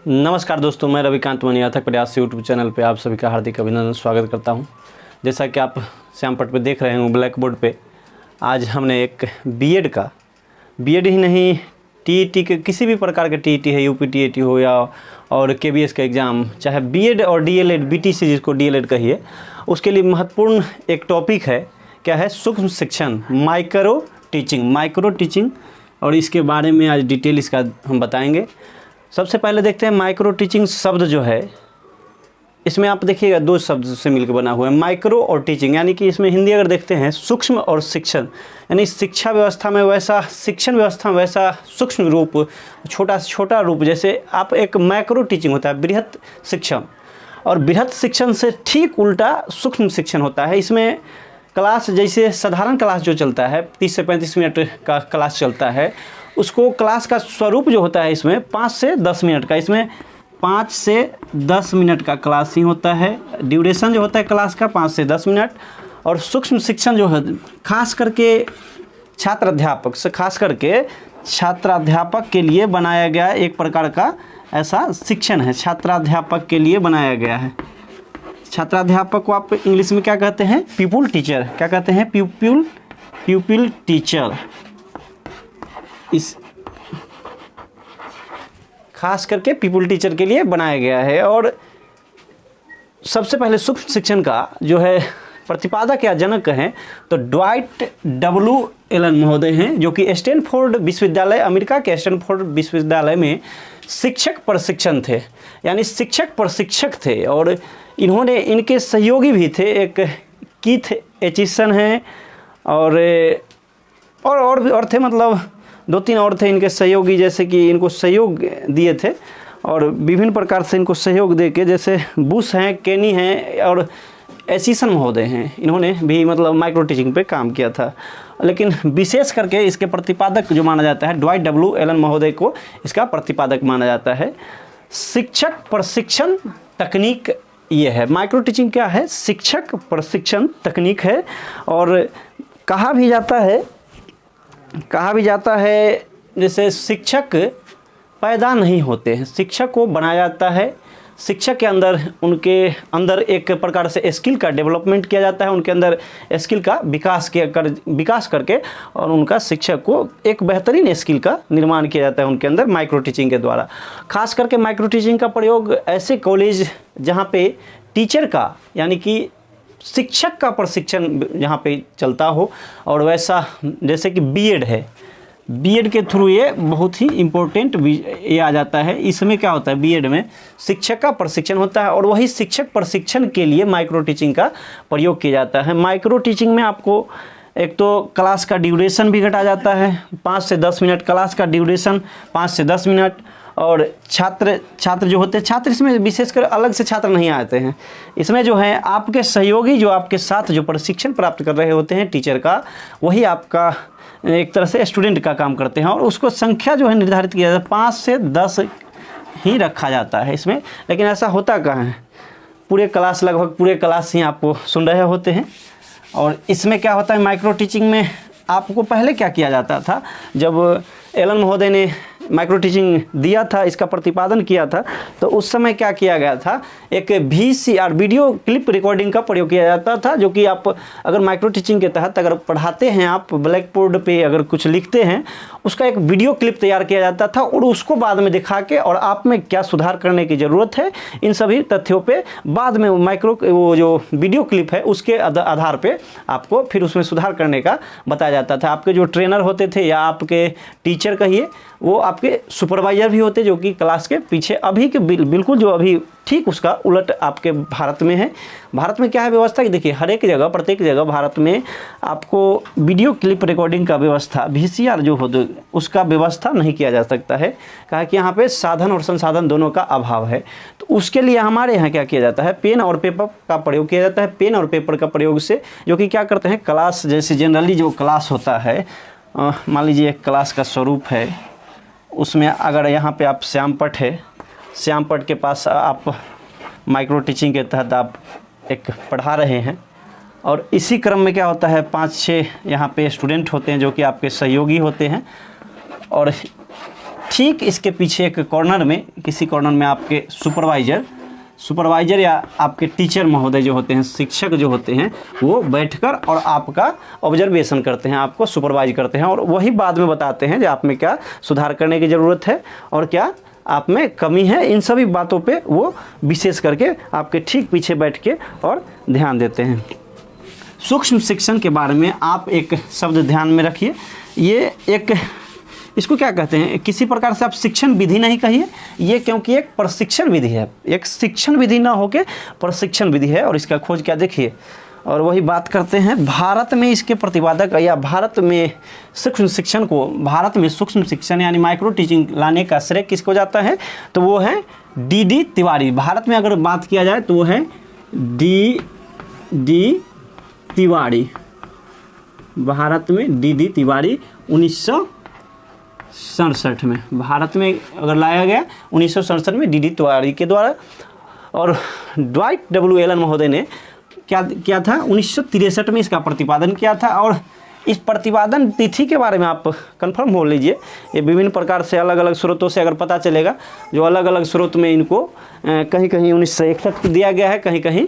नमस्कार दोस्तों, मैं रविकांत मनी अथक प्रयास यूट्यूब चैनल पे आप सभी का हार्दिक अभिनंदन स्वागत करता हूं। जैसा कि आप श्यामपट पे देख रहे हैं ब्लैक बोर्ड पे, आज हमने एक बीएड ही नहीं, टीईटी के किसी भी प्रकार के टीईटी है, यूपी टीईटी हो या और केबीएस का एग्ज़ाम, चाहे बीएड और डीएलएड, बीटीसी जिसको डीएलएड कहिए, उसके लिए महत्वपूर्ण एक टॉपिक है। क्या है? सूक्ष्म शिक्षण, माइक्रो टीचिंग। और इसके बारे में आज डिटेल इसका हम बताएंगे। सबसे पहले देखते हैं माइक्रो टीचिंग शब्द जो है, इसमें आप देखिएगा दो शब्द से मिलकर बना हुआ है, माइक्रो और टीचिंग। यानी कि इसमें हिंदी अगर देखते हैं सूक्ष्म और शिक्षण, यानी शिक्षा व्यवस्था में वैसा, शिक्षण व्यवस्था में वैसा सूक्ष्म रूप, छोटा से छोटा रूप। जैसे आप एक माइक्रो टीचिंग होता है बृहत शिक्षण, और बृहत शिक्षण से ठीक उल्टा सूक्ष्म शिक्षण होता है। इसमें क्लास, जैसे साधारण क्लास जो चलता है 30 से 35 मिनट का क्लास चलता है, उसको क्लास का स्वरूप जो होता है इसमें 5 से 10 मिनट का, इसमें 5 से 10 मिनट का क्लास ही होता है। ड्यूरेशन जो होता है क्लास का 5 से 10 मिनट। और सूक्ष्म शिक्षण जो है खास करके छात्राध्यापक के लिए बनाया गया एक प्रकार का ऐसा शिक्षण है, छात्राध्यापक के लिए बनाया गया है। छात्राध्यापक को आप इंग्लिश में क्या कहते हैं? People teacher. क्या कहते हैं? People teacher. इस खास करके पीपुल टीचर के लिए बनाया गया है। और सबसे पहले सूक्ष्म शिक्षण का जो है प्रतिपादक या जनक हैं तो ड्वाइट डब्ल्यू एलन महोदय हैं, जो कि स्टैनफोर्ड विश्वविद्यालय, अमेरिका के स्टैनफोर्ड विश्वविद्यालय में शिक्षक प्रशिक्षण थे, यानी शिक्षक प्रशिक्षक थे। और इन्होंने, इनके सहयोगी भी थे, एक कीथ एचिसन हैं और थे, मतलब 2-3 और थे इनके सहयोगी, जैसे कि इनको सहयोग दिए थे और विभिन्न प्रकार से इनको सहयोग दे के, जैसे बुश हैं, केनी हैं और एचिसन महोदय हैं। इन्होंने भी मतलब माइक्रो टीचिंग पे काम किया था। लेकिन विशेष करके इसके प्रतिपादक जो माना जाता है, ड्वाइट डब्ल्यू एलन महोदय को इसका प्रतिपादक माना जाता है। शिक्षक प्रशिक्षण तकनीक ये है। माइक्रो टीचिंग क्या है? शिक्षक प्रशिक्षण तकनीक है। और कहा भी जाता है जैसे शिक्षक पैदा नहीं होते हैं, शिक्षक को बनाया जाता है। शिक्षक के अंदर, उनके अंदर एक प्रकार से स्किल का डेवलपमेंट किया जाता है, उनके अंदर स्किल का विकास करके और उनका शिक्षक को एक बेहतरीन स्किल का निर्माण किया जाता है उनके अंदर माइक्रो टीचिंग के द्वारा। खास करके माइक्रो टीचिंग का प्रयोग ऐसे कॉलेज जहाँ पे टीचर का, यानी कि शिक्षक का प्रशिक्षण जहाँ पे चलता हो, और वैसा जैसे कि बीएड है, बीएड के थ्रू ये बहुत ही इम्पोर्टेंट ये आ जाता है। इसमें क्या होता है? बीएड में शिक्षक का प्रशिक्षण होता है और वही शिक्षक प्रशिक्षण के लिए माइक्रो टीचिंग का प्रयोग किया जाता है। माइक्रो टीचिंग में आपको एक तो क्लास का ड्यूरेशन भी घटा जाता है, 5 से 10 मिनट क्लास का ड्यूरेशन, 5 से 10 मिनट। और छात्र जो होते हैं, छात्र इसमें विशेषकर अलग से छात्र नहीं आते हैं, इसमें जो है आपके सहयोगी जो आपके साथ जो प्रशिक्षण प्राप्त कर रहे होते हैं टीचर का, वही आपका एक तरह से स्टूडेंट का काम करते हैं। और उसको संख्या जो है निर्धारित किया जाता है, 5 से 10 ही रखा जाता है इसमें। लेकिन ऐसा होता कहाँ है? लगभग पूरे क्लास ही आपको सुन रहे होते हैं। और इसमें क्या होता है माइक्रो टीचिंग में, आपको पहले क्या किया जाता था, जब एलन महोदय ने माइक्रो टीचिंग दिया था, इसका प्रतिपादन किया था, तो उस समय क्या किया गया था, एक VCR वीडियो क्लिप रिकॉर्डिंग का प्रयोग किया जाता था। जो कि आप अगर माइक्रो टीचिंग के तहत अगर पढ़ाते हैं, आप ब्लैक बोर्ड पे अगर कुछ लिखते हैं, उसका एक वीडियो क्लिप तैयार किया जाता था और उसको बाद में दिखा के और आप में क्या सुधार करने की ज़रूरत है, इन सभी तथ्यों पे बाद में वो जो वीडियो क्लिप है उसके आधार पे आपको फिर उसमें सुधार करने का बताया जाता था। आपके जो ट्रेनर होते थे या आपके टीचर कहिए, वो आपके सुपरवाइजर भी होते, जो कि क्लास के पीछे, अभी के बिल्कुल जो अभी ठीक उसका उलट आपके भारत में है। भारत में क्या है व्यवस्था कि देखिए, हर एक जगह, प्रत्येक जगह भारत में आपको वीडियो क्लिप रिकॉर्डिंग का व्यवस्था, VCR जो हो, उसका व्यवस्था नहीं किया जा सकता है। कहा कि यहाँ पे साधन और संसाधन दोनों का अभाव है। तो उसके लिए हमारे यहाँ क्या किया जाता है, पेन और पेपर का प्रयोग किया जाता है। पेन और पेपर का प्रयोग से जो कि क्या करते हैं, क्लास, जैसे जनरली जो क्लास होता है, मान लीजिए एक क्लास का स्वरूप है, उसमें अगर यहाँ पे आप श्यामपट है, श्यामपट के पास आप माइक्रो टीचिंग के तहत आप एक पढ़ा रहे हैं, और इसी क्रम में क्या होता है, 5-6 यहाँ पे स्टूडेंट होते हैं जो कि आपके सहयोगी होते हैं, और ठीक इसके पीछे एक कॉर्नर में, किसी कॉर्नर में आपके सुपरवाइजर या आपके टीचर महोदय जो होते हैं, शिक्षक जो होते हैं, वो बैठकर और आपका ऑब्जर्वेशन करते हैं, आपको सुपरवाइज करते हैं और वही बाद में बताते हैं कि आप में क्या सुधार करने की ज़रूरत है और क्या आप में कमी है। इन सभी बातों पे वो विशेष करके आपके ठीक पीछे बैठ के और ध्यान देते हैं। सूक्ष्म शिक्षण के बारे में आप एक शब्द ध्यान में रखिए, ये एक, इसको क्या कहते हैं, किसी प्रकार से आप शिक्षण विधि नहीं कहिए ये, क्योंकि एक प्रशिक्षण विधि है, एक शिक्षण विधि ना होके प्रशिक्षण विधि है। और इसका खोज क्या देखिए, और वही बात करते हैं भारत में इसके प्रतिपादक या भारत में सूक्ष्म शिक्षण को, भारत में सूक्ष्म शिक्षण यानी माइक्रो टीचिंग लाने का श्रेय किसको जाता है, तो वो है डी तिवारी। भारत में अगर बात किया जाए तो वो है डी तिवारी। भारत में डी तिवारी 1967 में भारत में अगर लाया गया 1967 में डी तिवारी के द्वारा। और ड्वाइट डब्ल्यू एलन महोदय ने क्या किया था, 1963 में इसका प्रतिपादन किया था। और इस प्रतिपादन तिथि के बारे में आप कंफर्म हो लीजिए, ये विभिन्न प्रकार से अलग अलग स्रोतों से अगर पता चलेगा, जो अलग अलग स्रोत में इनको कहीं कहीं 1961 दिया गया है, कहीं कहीं,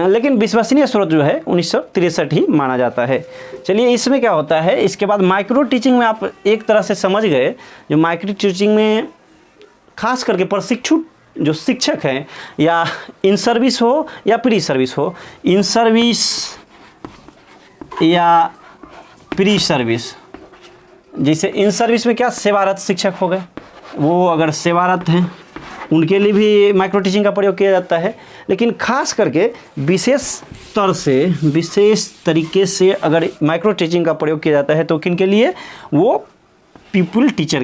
लेकिन विश्वसनीय स्रोत जो है 1963 ही माना जाता है। चलिए इसमें क्या होता है, इसके बाद माइक्रो टीचिंग में आप एक तरह से समझ गए, जो माइक्रो टीचिंग में खास करके प्रशिक्षु जो शिक्षक हैं, या इन सर्विस हो या प्री सर्विस हो, इन सर्विस या प्री सर्विस, जैसे इन सर्विस में क्या सेवारत शिक्षक हो गए, वो अगर सेवारत हैं उनके लिए भी माइक्रो टीचिंग का प्रयोग किया जाता है। लेकिन खास करके विशेष तरीके से अगर माइक्रो टीचिंग का प्रयोग किया जाता है तो किन के लिए, वो प्यूपिल टीचर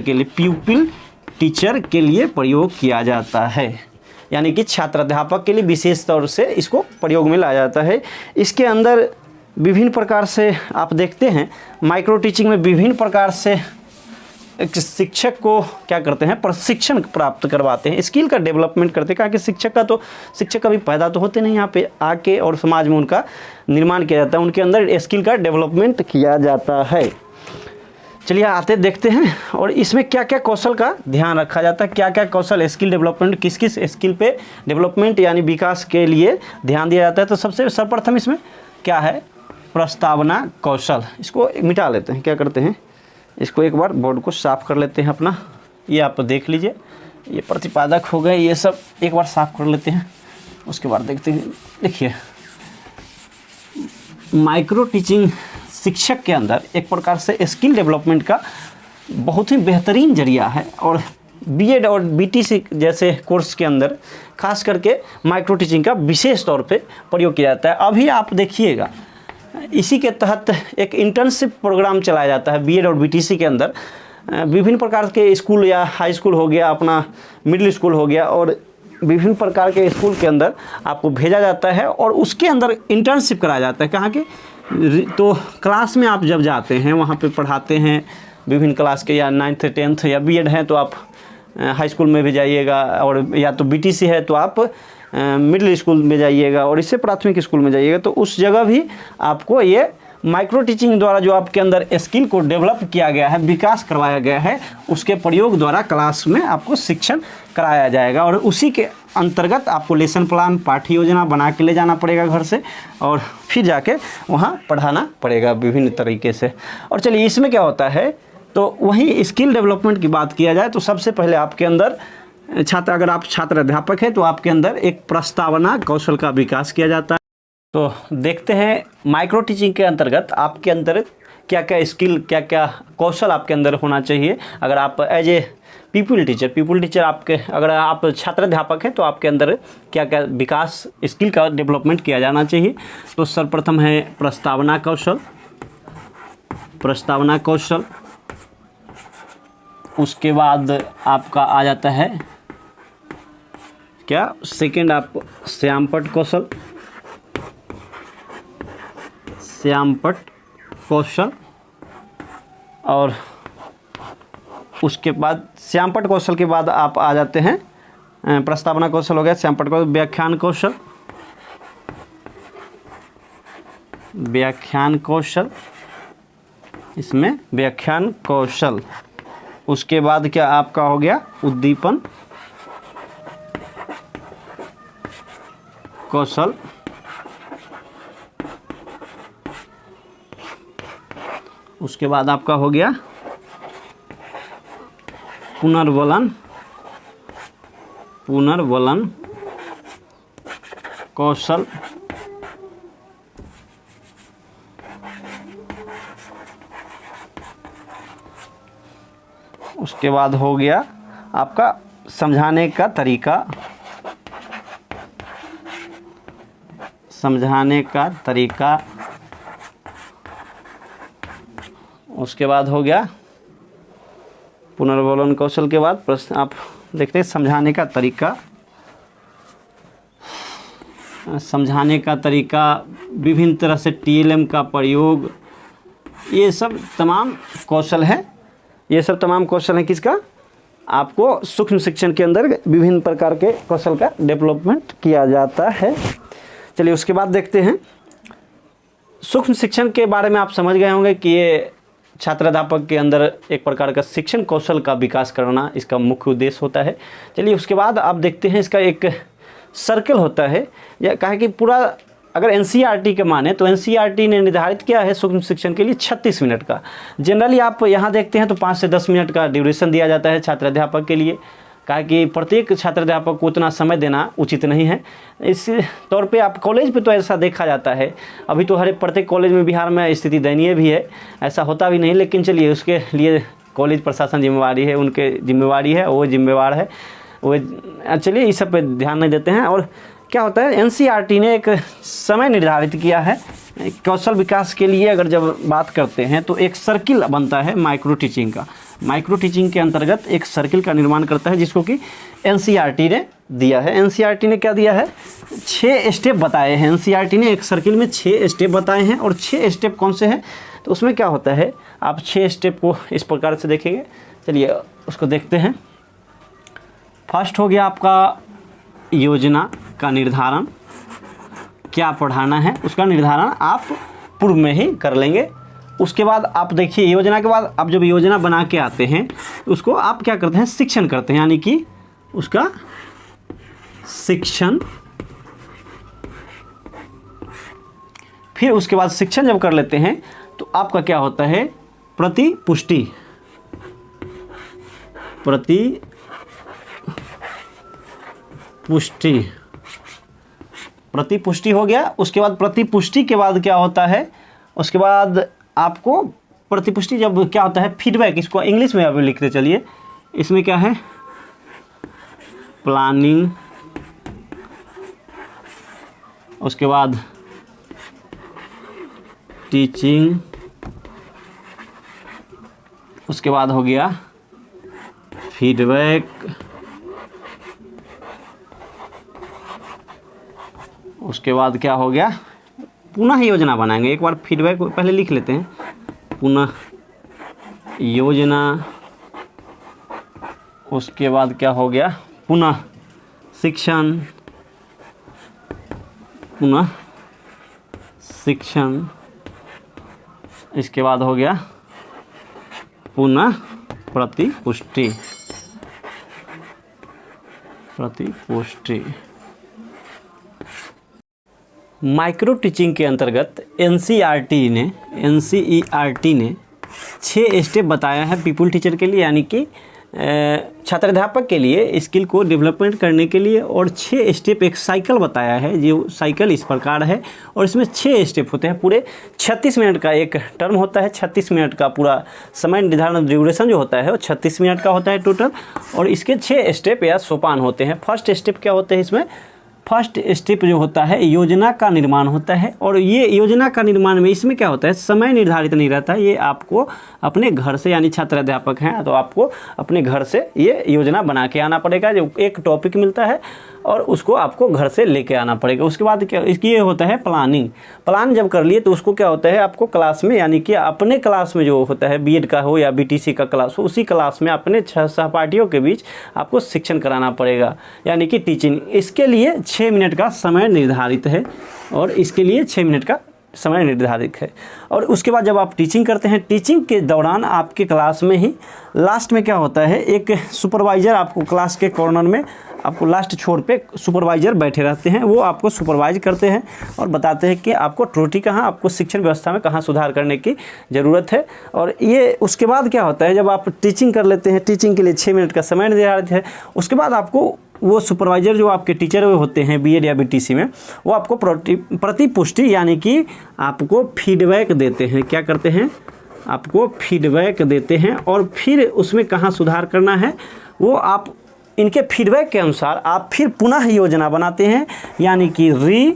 के लिए प्रयोग किया जाता है, यानी कि छात्र अध्यापक के लिए विशेष तौर से इसको प्रयोग में लाया जाता है। इसके अंदर विभिन्न प्रकार से आप देखते हैं, माइक्रो टीचिंग में विभिन्न प्रकार से एक शिक्षक को क्या करते हैं, प्रशिक्षण प्राप्त करवाते हैं, स्किल का डेवलपमेंट करते हैं। कहा कि शिक्षक कभी पैदा तो होते नहीं, यहाँ पे आके और समाज में उनका निर्माण किया जाता है, उनके अंदर स्किल का डेवलपमेंट किया जाता है। चलिए आते देखते हैं, और इसमें क्या क्या कौशल का ध्यान रखा जाता है, क्या क्या कौशल स्किल डेवलपमेंट, किस किस स्किल पे डेवलपमेंट यानी विकास के लिए ध्यान दिया जाता है। तो सबसे सर्वप्रथम इसमें क्या है, प्रस्तावना कौशल। इसको मिटा लेते हैं, क्या करते हैं, इसको एक बार बोर्ड को साफ़ कर लेते हैं अपना, ये आप देख लीजिए, ये प्रतिपादक हो गए, ये सब एक बार साफ़ कर लेते हैं, उसके बाद देखते हैं। देखिए माइक्रो टीचिंग शिक्षक के अंदर एक प्रकार से स्किल डेवलपमेंट का बहुत ही बेहतरीन जरिया है, और बीएड और बीटीसी जैसे कोर्स के अंदर खास करके माइक्रो टीचिंग का विशेष तौर पे प्रयोग किया जाता है। अभी आप देखिएगा इसी के तहत एक इंटर्नशिप प्रोग्राम चलाया जाता है बीएड और बीटीसी के अंदर। विभिन्न प्रकार के स्कूल या हाई स्कूल हो गया, अपना मिडिल स्कूल हो गया, और विभिन्न प्रकार के स्कूल के अंदर आपको भेजा जाता है और उसके अंदर इंटर्नशिप कराया जाता है। कहाँ के, तो क्लास में आप जब जाते हैं वहाँ पे पढ़ाते हैं विभिन्न क्लास के, या 9th 10th या बीएड है तो आप हाई स्कूल में भी जाइएगा, और या तो बीटीसी है तो आप मिडिल स्कूल में जाइएगा, और इससे प्राथमिक स्कूल में जाइएगा। तो उस जगह भी आपको ये माइक्रो टीचिंग द्वारा जो आपके अंदर स्किल को डेवलप किया गया है, विकास करवाया गया है, उसके प्रयोग द्वारा क्लास में आपको शिक्षण कराया जाएगा, और उसी के अंतर्गत आपको लेसन प्लान, पाठ्य योजना बना के ले जाना पड़ेगा घर से, और फिर जाके वहाँ पढ़ाना पड़ेगा विभिन्न तरीके से। और चलिए इसमें क्या होता है, तो वहीं स्किल डेवलपमेंट की बात किया जाए तो सबसे पहले आपके अंदर अगर आप छात्र अध्यापक हैं तो आपके अंदर एक प्रस्तावना कौशल का विकास किया जाता है। तो देखते हैं माइक्रो टीचिंग के अंतर्गत आपके अंदर क्या क्या स्किल, क्या क्या कौशल आपके अंदर होना चाहिए। अगर आप एज ए पीपल टीचर आपके, अगर आप छात्र अध्यापक हैं तो आपके अंदर क्या क्या विकास, स्किल का डेवलपमेंट किया जाना चाहिए। तो सर्वप्रथम है प्रस्तावना कौशल, उसके बाद आपका आ जाता है क्या, सेकंड आप श्यामपट्ट कौशल, और उसके बाद श्यामपट्ट कौशल के बाद आप आ जाते हैं, प्रस्तावना कौशल हो गया, श्यामपट्ट कौशल, व्याख्यान कौशल, इसमें व्याख्यान कौशल उसके बाद क्या आपका हो गया उद्दीपन कौशल, उसके बाद आपका हो गया पुनर्वलन कौशल, उसके बाद हो गया आपका समझाने का तरीका, उसके बाद हो गया पुनर्वलन कौशल के बाद प्रश्न आप देखते हैं समझाने का तरीका, विभिन्न तरह से TLM का प्रयोग, ये सब तमाम कौशल है। किसका? आपको सूक्ष्म शिक्षण के अंदर विभिन्न प्रकार के कौशल का डेवलपमेंट किया जाता है। चलिए उसके बाद देखते हैं सूक्ष्म शिक्षण के बारे में। आप समझ गए होंगे कि ये छात्र अध्यापक के अंदर एक प्रकार का शिक्षण कौशल का विकास करना इसका मुख्य उद्देश्य होता है। चलिए उसके बाद आप देखते हैं इसका एक सर्कल होता है, या कहा कि पूरा अगर NCERT के माने तो NCERT ने निर्धारित किया है सूक्ष्म शिक्षण के लिए 36 मिनट का। जनरली आप यहाँ देखते हैं तो 5 से 10 मिनट का ड्यूरेशन दिया जाता है छात्र अध्यापक के लिए, कहा कि प्रत्येक छात्र अध्यापक को उतना समय देना उचित नहीं है। इस तौर पे आप कॉलेज पे तो ऐसा देखा जाता है, अभी तो हर प्रत्येक कॉलेज में बिहार में स्थिति दयनीय भी है, ऐसा होता भी नहीं, लेकिन चलिए उसके लिए कॉलेज प्रशासन जिम्मेवारी है, उनके जिम्मेवारी है, वो जिम्मेवार है, वो चलिए इस सब पे ध्यान नहीं देते हैं। और क्या होता है NCERT ने एक समय निर्धारित किया है कौशल विकास के लिए। अगर जब बात करते हैं तो एक सर्किल बनता है माइक्रो टीचिंग का, माइक्रो टीचिंग के अंतर्गत एक सर्किल का निर्माण करता है जिसको कि NCERT ने दिया है। NCERT ने क्या दिया है? 6 स्टेप बताए हैं। NCERT ने एक सर्किल में 6 स्टेप बताए हैं। और 6 स्टेप कौन से हैं तो उसमें क्या होता है, आप 6 स्टेप को इस प्रकार से देखेंगे। चलिए उसको देखते हैं। फर्स्ट हो गया आपका योजना का निर्धारण, क्या पढ़ाना है उसका निर्धारण आप पूर्व में ही कर लेंगे। उसके बाद आप देखिए योजना के बाद आप जब योजना बना के आते हैं उसको आप क्या करते हैं, शिक्षण करते हैं, यानी कि उसका शिक्षण। फिर उसके बाद शिक्षण जब कर लेते हैं तो आपका क्या होता है, प्रतिपुष्टि हो गया। उसके बाद प्रतिपुष्टि के बाद क्या होता है, उसके बाद आपको प्रतिपुष्टि जब क्या होता है, फीडबैक, इसको इंग्लिश में अभी लिखते चलिए। इसमें क्या है, प्लानिंग, उसके बाद टीचिंग, उसके बाद हो गया फीडबैक, उसके बाद क्या हो गया, पुनः योजना बनाएंगे। एक बार फीडबैक पहले लिख लेते हैं, पुनः योजना, उसके बाद क्या हो गया, पुनः शिक्षण, इसके बाद हो गया पुनः प्रतिपुष्टि। माइक्रो टीचिंग के अंतर्गत NCERT ने 6 स्टेप बताया है पीपल टीचर के लिए, यानी कि छात्र अध्यापक के लिए स्किल को डेवलपमेंट करने के लिए। और 6 स्टेप एक साइकिल बताया है, जो साइकिल इस प्रकार है और इसमें 6 स्टेप होते हैं। पूरे 36 मिनट का एक टर्म होता है, 36 मिनट का पूरा समय निर्धारण ड्यूरेशन जो होता है वो 36 मिनट का होता है टोटल। और इसके 6 स्टेप या सोपान होते हैं। फर्स्ट स्टेप क्या होते हैं, इसमें फर्स्ट स्टेप जो होता है योजना का निर्माण होता है। और ये योजना का निर्माण में इसमें क्या होता है, समय निर्धारित नहीं रहता, ये आपको अपने घर से, यानी छात्र अध्यापक हैं तो आपको अपने घर से ये योजना बना के आना पड़ेगा। जो एक टॉपिक मिलता है और उसको आपको घर से लेके आना पड़ेगा। उसके बाद क्या इसकी ये होता है प्लानिंग। प्लान जब कर लिए तो उसको क्या होता है, आपको क्लास में, यानी कि अपने क्लास में जो होता है बीएड का हो या BTC का क्लास हो, उसी क्लास में अपने सहपाठियों के बीच आपको शिक्षण कराना पड़ेगा, यानी कि टीचिंग। इसके लिए 6 मिनट का समय निर्धारित है और इसके लिए 6 मिनट का समय निर्धारित है। और उसके बाद जब आप टीचिंग करते हैं, टीचिंग के दौरान आपके क्लास में ही लास्ट में क्या होता है, एक सुपरवाइज़र आपको क्लास के कॉर्नर में आपको लास्ट छोर पे सुपरवाइज़र बैठे रहते हैं, वो आपको सुपरवाइज करते हैं और बताते हैं कि आपको त्रुटि कहाँ, आपको शिक्षण व्यवस्था में कहाँ सुधार करने की ज़रूरत है। और ये उसके बाद क्या होता है, जब आप टीचिंग कर लेते हैं, टीचिंग के लिए 6 मिनट का समय निर्धारित है, उसके बाद आपको वो सुपरवाइज़र जो आपके टीचर होते हैं बीएड या बीटीसी में, वो आपको प्रतिपुष्टि यानी कि आपको फीडबैक देते हैं। क्या करते हैं, आपको फीडबैक देते हैं और फिर उसमें कहाँ सुधार करना है वो आप इनके फीडबैक के अनुसार आप फिर पुनः योजना बनाते हैं, यानी कि री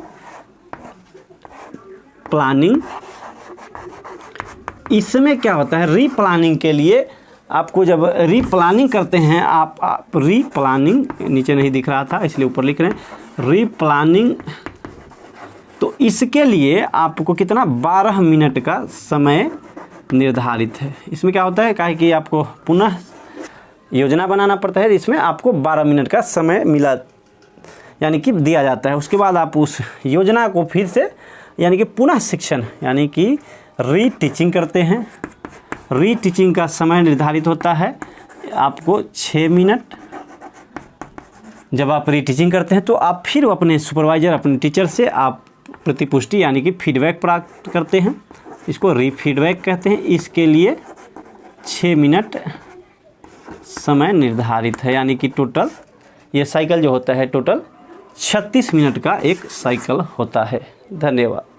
प्लानिंग। इसमें क्या होता है, री प्लानिंग के लिए आपको जब री प्लानिंग करते हैं आप री प्लानिंग, नीचे नहीं दिख रहा था इसलिए ऊपर लिख रहे हैं री प्लानिंग, तो इसके लिए आपको कितना 12 मिनट का समय निर्धारित है। इसमें क्या होता है, काहे कि आपको पुनः योजना बनाना पड़ता है, इसमें आपको 12 मिनट का समय मिला यानी कि दिया जाता है। उसके बाद आप उस योजना को फिर से यानी कि पुनः शिक्षण यानी कि री टीचिंग करते हैं। री टीचिंग का समय निर्धारित होता है आपको 6 मिनट। जब आप री टीचिंग करते हैं तो आप फिर अपने सुपरवाइज़र अपने टीचर से आप प्रतिपुष्टि यानी कि फीडबैक प्राप्त करते हैं, इसको री फीडबैक कहते हैं। इसके लिए 6 मिनट समय निर्धारित है, यानी कि टोटल ये साइकिल जो होता है टोटल 36 मिनट का एक साइकिल होता है। धन्यवाद।